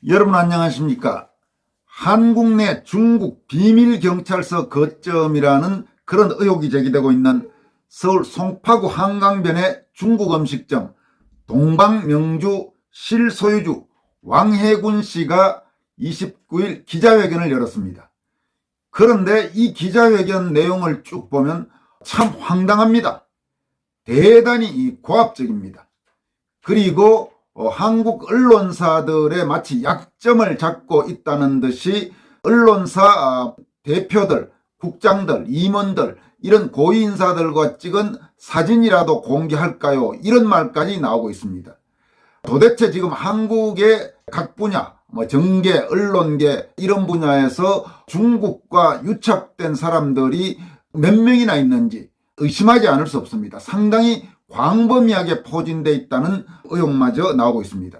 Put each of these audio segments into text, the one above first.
여러분 안녕하십니까? 한국 내 중국 비밀경찰서 거점이라는 그런 의혹이 제기되고 있는 서울 송파구 한강변의 중국 음식점 동방명주 실소유주 왕해군 씨가 29일 기자회견을 열었습니다. 그런데 이 기자회견 내용을 쭉 보면 참 황당합니다. 대단히 과합적입니다. 그리고 한국 언론사들의 마치 약점을 잡고 있다는 듯이 언론사 대표들, 국장들, 임원들 이런 고위인사들과 찍은 사진이라도 공개할까요? 이런 말까지 나오고 있습니다. 도대체 지금 한국의 각 분야, 정계, 언론계 이런 분야에서 중국과 유착된 사람들이 몇 명이나 있는지 의심하지 않을 수 없습니다. 상당히 광범위하게 포진되어 있다는 의혹마저 나오고 있습니다.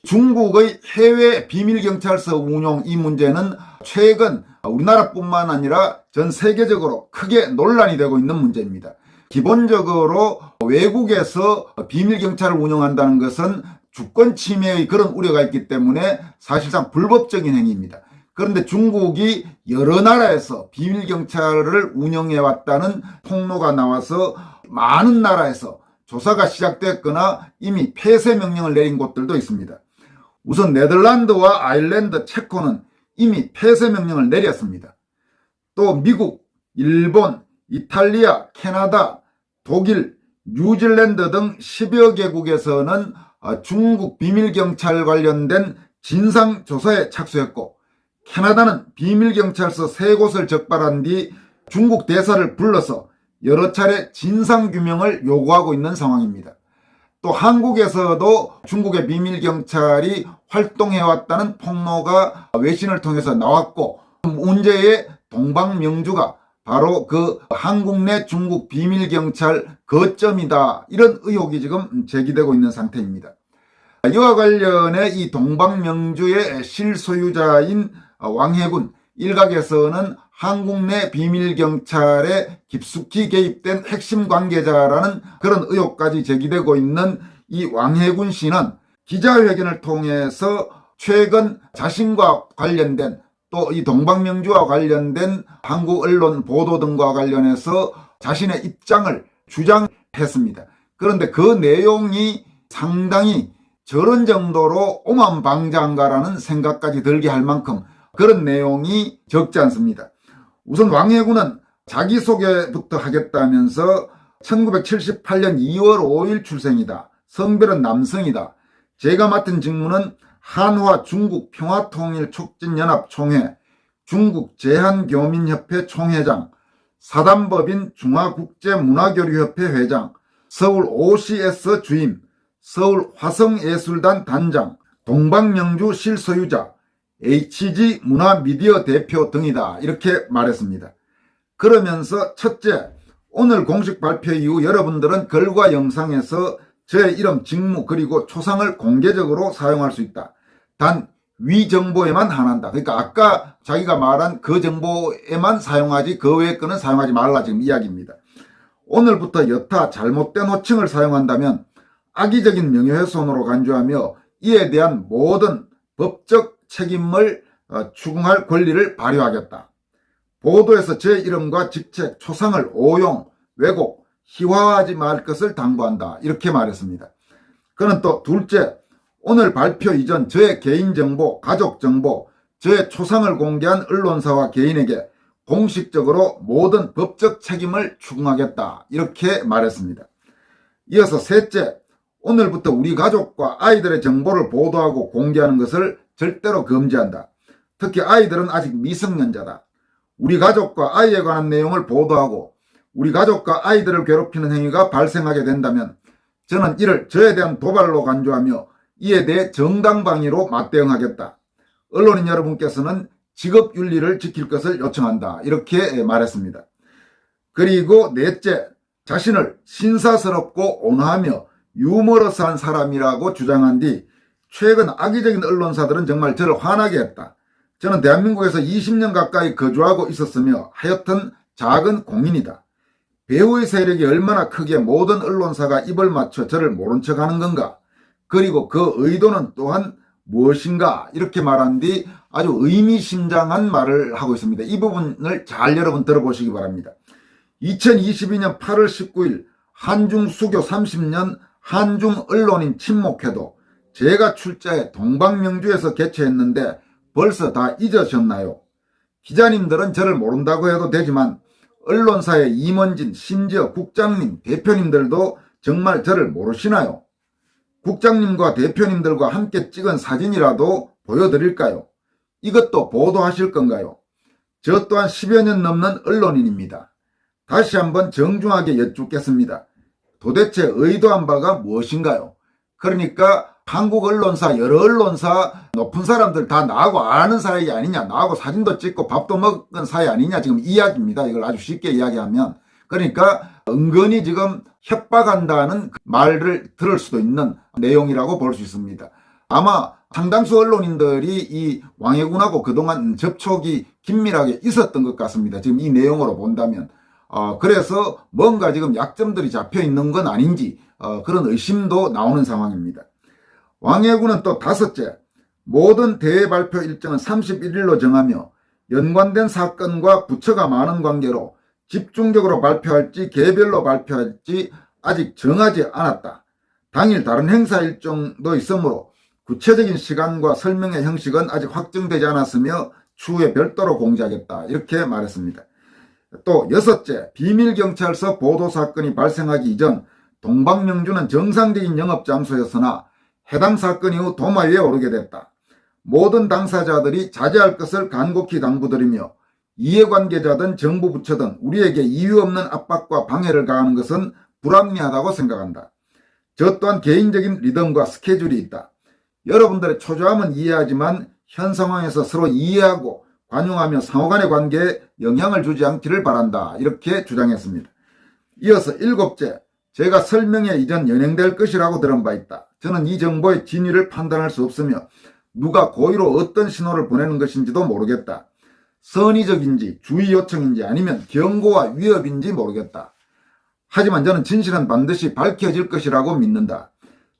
중국의 해외 비밀경찰서 운용 이 문제는 최근 우리나라뿐만 아니라 전 세계적으로 크게 논란이 되고 있는 문제입니다. 기본적으로 외국에서 비밀경찰을 운영한다는 것은 주권 침해의 그런 우려가 있기 때문에 사실상 불법적인 행위입니다. 그런데 중국이 여러 나라에서 비밀경찰을 운영해왔다는 폭로가 나와서 많은 나라에서 조사가 시작됐거나 이미 폐쇄 명령을 내린 곳들도 있습니다. 우선 네덜란드와 아일랜드, 체코는 이미 폐쇄 명령을 내렸습니다. 또 미국, 일본, 이탈리아, 캐나다, 독일, 뉴질랜드 등 10여 개국에서는 중국 비밀경찰 관련된 진상조사에 착수했고, 캐나다는 비밀경찰서 3곳을 적발한 뒤 중국 대사를 불러서 여러 차례 진상규명을 요구하고 있는 상황입니다. 또 한국에서도 중국의 비밀경찰이 활동해왔다는 폭로가 외신을 통해서 나왔고, 문제의 동방명주가 바로 그 한국 내 중국 비밀경찰 거점이다, 이런 의혹이 지금 제기되고 있는 상태입니다. 이와 관련해 이 동방명주의 실소유자인 왕해군 일각에서는 한국 내 비밀경찰에 깊숙이 개입된 핵심 관계자라는 그런 의혹까지 제기되고 있는 이 왕해군 씨는 기자회견을 통해서 최근 자신과 관련된 또 이 동방명주와 관련된 한국 언론 보도 등과 관련해서 자신의 입장을 주장했습니다. 그런데 그 내용이 상당히 저런 정도로 오만방자한가라는 생각까지 들게 할 만큼 그런 내용이 적지 않습니다. 우선 왕해군은 자기소개부터 하겠다면서 1978년 2월 5일 출생이다. 성별은 남성이다. 제가 맡은 직무는 한화 중국 평화통일촉진연합 총회, 중국 제한교민협회 총회장, 사단법인 중화국제문화교류협회 회장, 서울 OCS 주임, 서울 화성예술단 단장, 동방명주 실소유자, HG 문화미디어 대표 등이다, 이렇게 말했습니다. 그러면서 첫째, 오늘 공식 발표 이후 여러분들은 글과 영상에서 저의 이름, 직무 그리고 초상을 공개적으로 사용할 수 있다. 단 위 정보에만 한한다. 그러니까 아까 자기가 말한 그 정보에만 사용하지 그 외의 거는 사용하지 말라, 지금 이야기입니다. 오늘부터 여타 잘못된 호칭을 사용한다면 악의적인 명예훼손으로 간주하며 이에 대한 모든 법적 책임을 추궁할 권리를 발휘하겠다. 보도에서 제 이름과 직책, 초상을 오용, 왜곡, 희화화하지 말 것을 당부한다, 이렇게 말했습니다. 그는 또 둘째, 오늘 발표 이전 저의 개인정보, 가족정보, 저의 초상을 공개한 언론사와 개인에게 공식적으로 모든 법적 책임을 추궁하겠다, 이렇게 말했습니다. 이어서 셋째, 오늘부터 우리 가족과 아이들의 정보를 보도하고 공개하는 것을 절대로 금지한다. 특히 아이들은 아직 미성년자다. 우리 가족과 아이에 관한 내용을 보도하고 우리 가족과 아이들을 괴롭히는 행위가 발생하게 된다면 저는 이를 저에 대한 도발로 간주하며 이에 대해 정당방위로 맞대응하겠다. 언론인 여러분께서는 직업윤리를 지킬 것을 요청한다, 이렇게 말했습니다. 그리고 넷째, 자신을 신사스럽고 온화하며 유머러스한 사람이라고 주장한 뒤 최근 악의적인 언론사들은 정말 저를 화나게 했다. 저는 대한민국에서 20년 가까이 거주하고 있었으며 하여튼 작은 공인이다. 배우의 세력이 얼마나 크게 모든 언론사가 입을 맞춰 저를 모른 척하는 건가. 그리고 그 의도는 또한 무엇인가 이렇게 말한 뒤 아주 의미심장한 말을 하고 있습니다. 이 부분을 잘 여러분 들어보시기 바랍니다. 2022년 8월 19일 한중 수교 30년 한중 언론인 친목회도 제가 출자해 동방명주에서 개최했는데 벌써 다 잊으셨나요? 기자님들은 저를 모른다고 해도 되지만 언론사의 임원진, 심지어 국장님, 대표님들도 정말 저를 모르시나요? 국장님과 대표님들과 함께 찍은 사진이라도 보여드릴까요? 이것도 보도하실 건가요? 저 또한 10여 년 넘는 언론인입니다. 다시 한번 정중하게 여쭙겠습니다. 도대체 의도한 바가 무엇인가요? 그러니까 한국 언론사, 여러 언론사 높은 사람들 다 나하고 아는 사이 아니냐, 나하고 사진도 찍고 밥도 먹은 사이 아니냐, 지금 이야기입니다. 이걸 아주 쉽게 이야기하면. 그러니까 은근히 지금 협박한다는 말을 들을 수도 있는 내용이라고 볼 수 있습니다. 아마 상당수 언론인들이 이 왕해군하고 그동안 접촉이 긴밀하게 있었던 것 같습니다. 지금 이 내용으로 본다면. 그래서 뭔가 지금 약점들이 잡혀 있는 건 아닌지 그런 의심도 나오는 상황입니다. 왕해군은 또 다섯째, 모든 대회 발표 일정은 31일로 정하며 연관된 사건과 부처가 많은 관계로 집중적으로 발표할지 개별로 발표할지 아직 정하지 않았다. 당일 다른 행사 일정도 있으므로 구체적인 시간과 설명의 형식은 아직 확정되지 않았으며 추후에 별도로 공지하겠다. 이렇게 말했습니다. 또 여섯째, 비밀경찰서 보도사건이 발생하기 이전 동방명주는 정상적인 영업장소였으나 해당 사건 이후 도마 위에 오르게 됐다. 모든 당사자들이 자제할 것을 간곡히 당부드리며 이해관계자든 정부 부처든 우리에게 이유 없는 압박과 방해를 가하는 것은 불합리하다고 생각한다. 저 또한 개인적인 리듬과 스케줄이 있다. 여러분들의 초조함은 이해하지만 현 상황에서 서로 이해하고 관용하며 상호간의 관계에 영향을 주지 않기를 바란다. 이렇게 주장했습니다. 이어서 일곱째, 제가 설명회 이전 연행될 것이라고 들은 바 있다. 저는 이 정보의 진위를 판단할 수 없으며 누가 고의로 어떤 신호를 보내는 것인지도 모르겠다. 선의적인지 주의 요청인지 아니면 경고와 위협인지 모르겠다. 하지만 저는 진실은 반드시 밝혀질 것이라고 믿는다.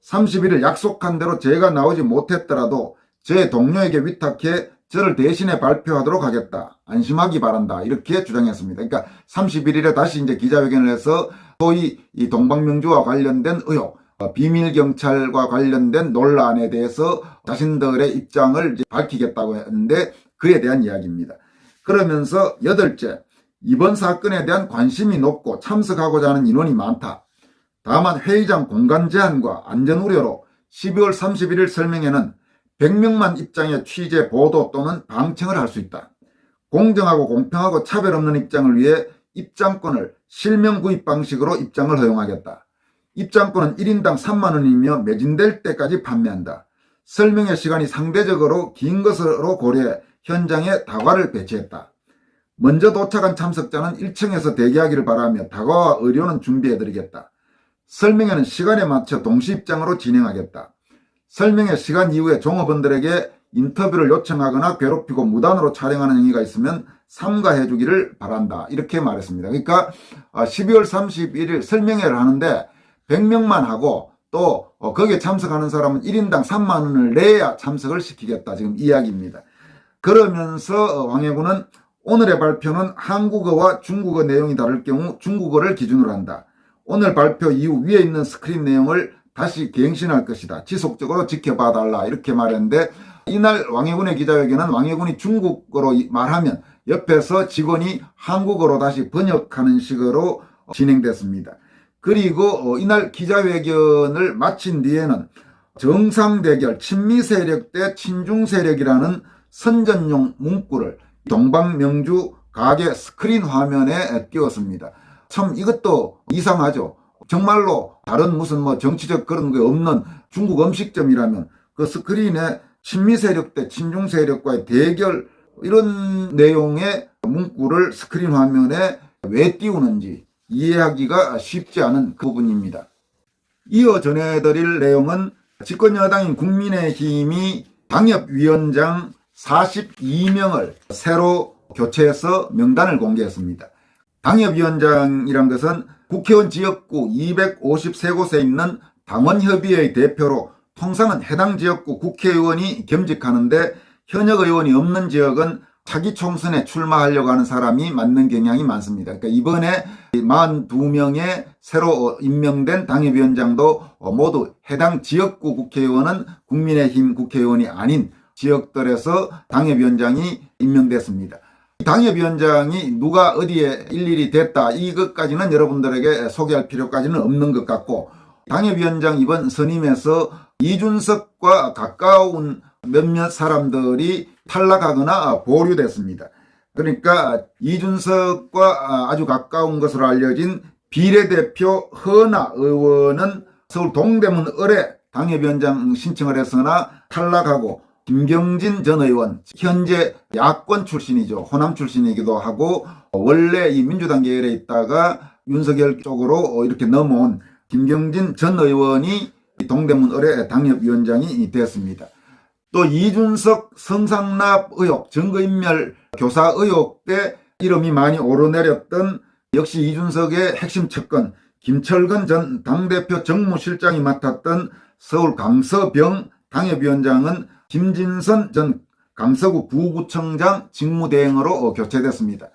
31일 약속한 대로 제가 나오지 못했더라도 제 동료에게 위탁해 저를 대신해 발표하도록 하겠다. 안심하기 바란다. 이렇게 주장했습니다. 그러니까 31일에 다시 이제 기자회견을 해서 소위 이 동방명주와 관련된 의혹, 비밀경찰과 관련된 논란에 대해서 자신들의 입장을 이제 밝히겠다고 했는데 그에 대한 이야기입니다. 그러면서 여덟째, 이번 사건에 대한 관심이 높고 참석하고자 하는 인원이 많다. 다만 회의장 공간 제한과 안전 우려로 12월 31일 설명회는 100명만 입장의 취재, 보도 또는 방청을 할 수 있다. 공정하고 공평하고 차별 없는 입장을 위해 입장권을 실명 구입 방식으로 입장을 허용하겠다. 입장권은 1인당 3만원이며 매진될 때까지 판매한다. 설명회 시간이 상대적으로 긴 것으로 고려해 현장에 다과를 배치했다. 먼저 도착한 참석자는 1층에서 대기하기를 바라며 다과와 의료는 준비해드리겠다. 설명회는 시간에 맞춰 동시 입장으로 진행하겠다. 설명회 시간 이후에 종업원들에게 인터뷰를 요청하거나 괴롭히고 무단으로 촬영하는 행위가 있으면 삼가해 주기를 바란다. 이렇게 말했습니다. 그러니까 12월 31일 설명회를 하는데 100명만 하고 또 거기에 참석하는 사람은 1인당 3만 원을 내야 참석을 시키겠다. 지금 이야기입니다. 그러면서 왕해군은 오늘의 발표는 한국어와 중국어 내용이 다를 경우 중국어를 기준으로 한다. 오늘 발표 이후 위에 있는 스크린 내용을 다시 갱신할 것이다. 지속적으로 지켜봐달라. 이렇게 말했는데 이날 왕해군의 기자회견은 왕해군이 중국어로 말하면 옆에서 직원이 한국어로 다시 번역하는 식으로 진행됐습니다. 그리고 이날 기자회견을 마친 뒤에는 정상대결 친미 세력 대 친중 세력이라는 선전용 문구를 동방명주 가게 스크린 화면에 띄웠습니다. 참 이것도 이상하죠. 정말로 다른 무슨 정치적 그런 게 없는 중국 음식점이라면 그 스크린에 친미 세력 대 친중 세력과의 대결 이런 내용의 문구를 스크린 화면에 왜 띄우는지 이해하기가 쉽지 않은 그 부분입니다. 이어 전해드릴 내용은 집권여당인 국민의힘이 당협위원장 42명을 새로 교체해서 명단을 공개했습니다. 당협위원장이란 것은 국회의원 지역구 253곳에 있는 당원협의회의 대표로 통상은 해당 지역구 국회의원이 겸직하는데 현역 의원이 없는 지역은 차기 총선에 출마하려고 하는 사람이 맡는 경향이 많습니다. 그러니까 이번에 42명의 새로 임명된 당협위원장도 모두 해당 지역구 국회의원은 국민의힘 국회의원이 아닌 지역들에서 당협위원장이 임명됐습니다. 당협위원장이 누가 어디에 일일이 됐다 이것까지는 여러분들에게 소개할 필요까지는 없는 것 같고, 당협위원장 이번 선임에서 이준석과 가까운 몇몇 사람들이 탈락하거나 보류됐습니다. 그러니까 이준석과 아주 가까운 것으로 알려진 비례대표 허나 의원은 서울 동대문 을에 당협위원장 신청을 했으나 탈락하고, 김경진 전 의원, 현재 야권 출신이죠. 호남 출신이기도 하고 원래 이 민주당 계열에 있다가 윤석열 쪽으로 이렇게 넘어온 김경진 전 의원이 동대문 을의 당협위원장이 되었습니다. 또 이준석 성상납 의혹, 증거인멸 교사 의혹 때 이름이 많이 오르내렸던 역시 이준석의 핵심 척건 김철근 전 당대표 정무실장이 맡았던 서울 강서병 당협위원장은 김진선 전 강서구 부구청장 직무대행으로 교체됐습니다.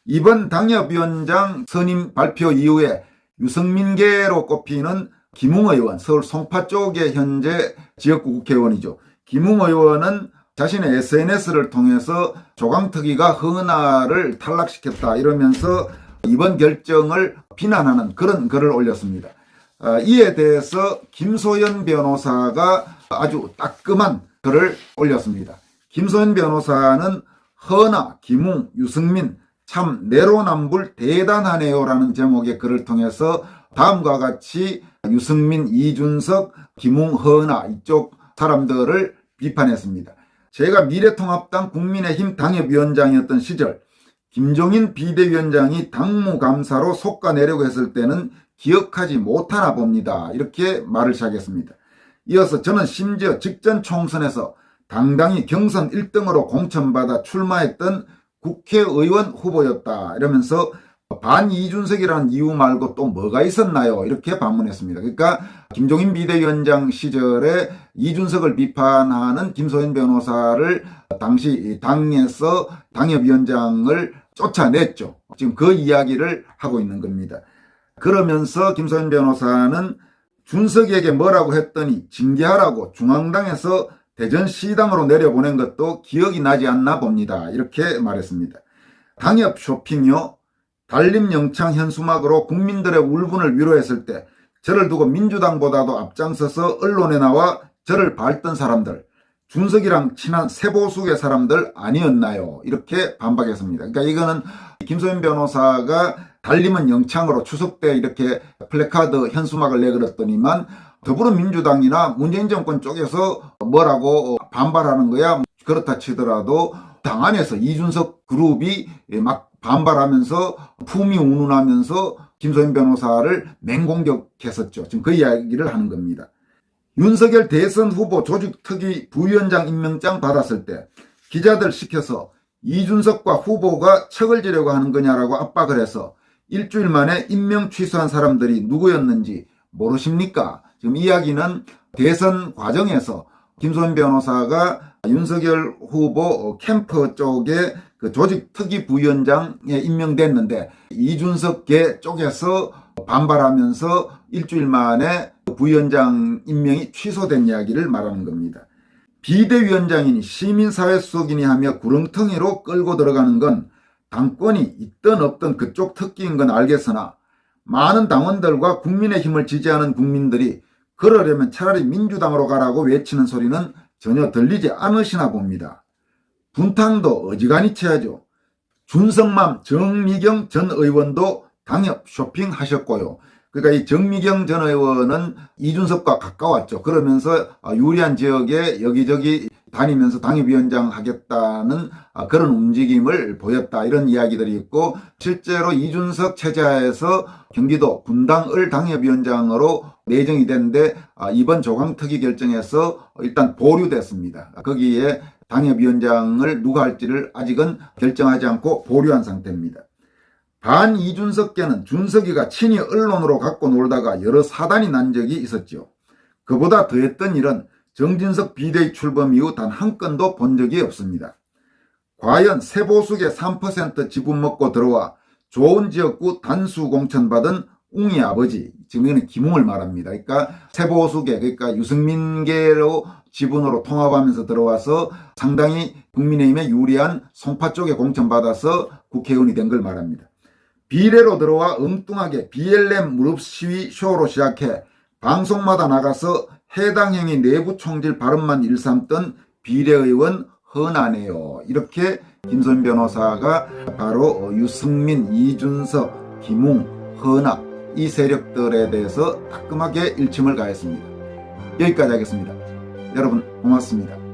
이번 당협위원장 선임 발표 이후에 유승민계로 꼽히는 김웅 의원, 서울 송파 쪽의 현재 지역구 국회의원이죠. 김웅 의원은 자신의 SNS를 통해서 조강특위가 허은하를 탈락시켰다 이러면서 이번 결정을 비난하는 그런 글을 올렸습니다. 이에 대해서 김소연 변호사가 아주 따끔한 글을 올렸습니다. 김소연 변호사는 허은하, 김웅, 유승민 참 내로남불 대단하네요라는 제목의 글을 통해서 다음과 같이 유승민, 이준석, 김웅, 허은하 이쪽 사람들을 비판했습니다. 제가 미래통합당 국민의힘 당협위원장이었던 시절 김종인 비대위원장이 당무감사로 속아내려고 했을 때는 기억하지 못하나 봅니다. 이렇게 말을 시작했습니다. 이어서 저는 심지어 직전 총선에서 당당히 경선 1등으로 공천받아 출마했던 국회의원 후보였다 이러면서 반이준석이라는 이유 말고 또 뭐가 있었나요? 이렇게 반문했습니다. 그러니까 김종인 비대위원장 시절에 이준석을 비판하는 김소연 변호사를 당시 당에서 당협위원장을 쫓아냈죠. 지금 그 이야기를 하고 있는 겁니다. 그러면서 김소연 변호사는 준석이에게 뭐라고 했더니 징계하라고 중앙당에서 대전시당으로 내려보낸 것도 기억이 나지 않나 봅니다. 이렇게 말했습니다. 당협 쇼핑요. 달림 영창 현수막으로 국민들의 울분을 위로했을 때 저를 두고 민주당보다도 앞장서서 언론에 나와 저를 밟던 사람들, 준석이랑 친한 세보수의 사람들 아니었나요? 이렇게 반박했습니다. 그러니까 이거는 김소연 변호사가 달림은 영창으로 추석 때 이렇게 플래카드 현수막을 내걸었더니만 더불어민주당이나 문재인 정권 쪽에서 뭐라고 반발하는 거야. 그렇다 치더라도 당 안에서 이준석 그룹이 막 반발하면서 품위 운운하면서 김소연 변호사를 맹공격했었죠. 지금 그 이야기를 하는 겁니다. 윤석열 대선 후보 조직특위 부위원장 임명장 받았을 때 기자들 시켜서 이준석과 후보가 척을 지려고 하는 거냐라고 압박을 해서 일주일 만에 임명 취소한 사람들이 누구였는지 모르십니까? 지금 이야기는 대선 과정에서 김소연 변호사가 윤석열 후보 캠프 쪽에 그 조직특위 부위원장에 임명됐는데 이준석계 쪽에서 반발하면서 일주일 만에 부위원장 임명이 취소된 이야기를 말하는 겁니다. 비대위원장이니 시민사회 수석이니 하며 구렁텅이로 끌고 들어가는 건 당권이 있든 없든 그쪽 특기인 건 알겠으나 많은 당원들과 국민의힘을 지지하는 국민들이 그러려면 차라리 민주당으로 가라고 외치는 소리는 전혀 들리지 않으시나 봅니다. 분탕도 어지간히 쳐야죠. 준석맘 정미경 전 의원도 당협 쇼핑하셨고요. 그러니까 이 정미경 전 의원은 이준석과 가까웠죠. 그러면서 유리한 지역에 여기저기 다니면서 당협위원장 하겠다는 그런 움직임을 보였다. 이런 이야기들이 있고 실제로 이준석 체제하에서 경기도 분당을 당협위원장으로 내정이 됐는데 이번 조강특위 결정에서 일단 보류됐습니다. 거기에 당협위원장을 누가 할지를 아직은 결정하지 않고 보류한 상태입니다. 반 이준석계는 준석이가 친히 언론으로 갖고 놀다가 여러 사단이 난 적이 있었죠. 그보다 더했던 일은 정진석 비대위 출범 이후 단 한 건도 본 적이 없습니다. 과연 세보숙의 3% 지분 먹고 들어와 좋은 지역구 단수 공천받은 웅이 아버지, 지금 이거는 김웅을 말합니다. 그러니까 세보숙의, 그러니까 유승민계로 지분으로 통합하면서 들어와서 상당히 국민의힘에 유리한 송파 쪽에 공천받아서 국회의원이 된 걸 말합니다. 비례로 들어와 엉뚱하게 BLM 무릎 시위 쇼로 시작해 방송마다 나가서 해당 행위 내부 총질 발언만 일삼던 비례의원 헌안해요. 이렇게 김선 변호사가 바로 유승민, 이준석, 김웅, 헌합 이 세력들에 대해서 따끔하게 일침을 가했습니다. 여기까지 하겠습니다. 여러분 고맙습니다.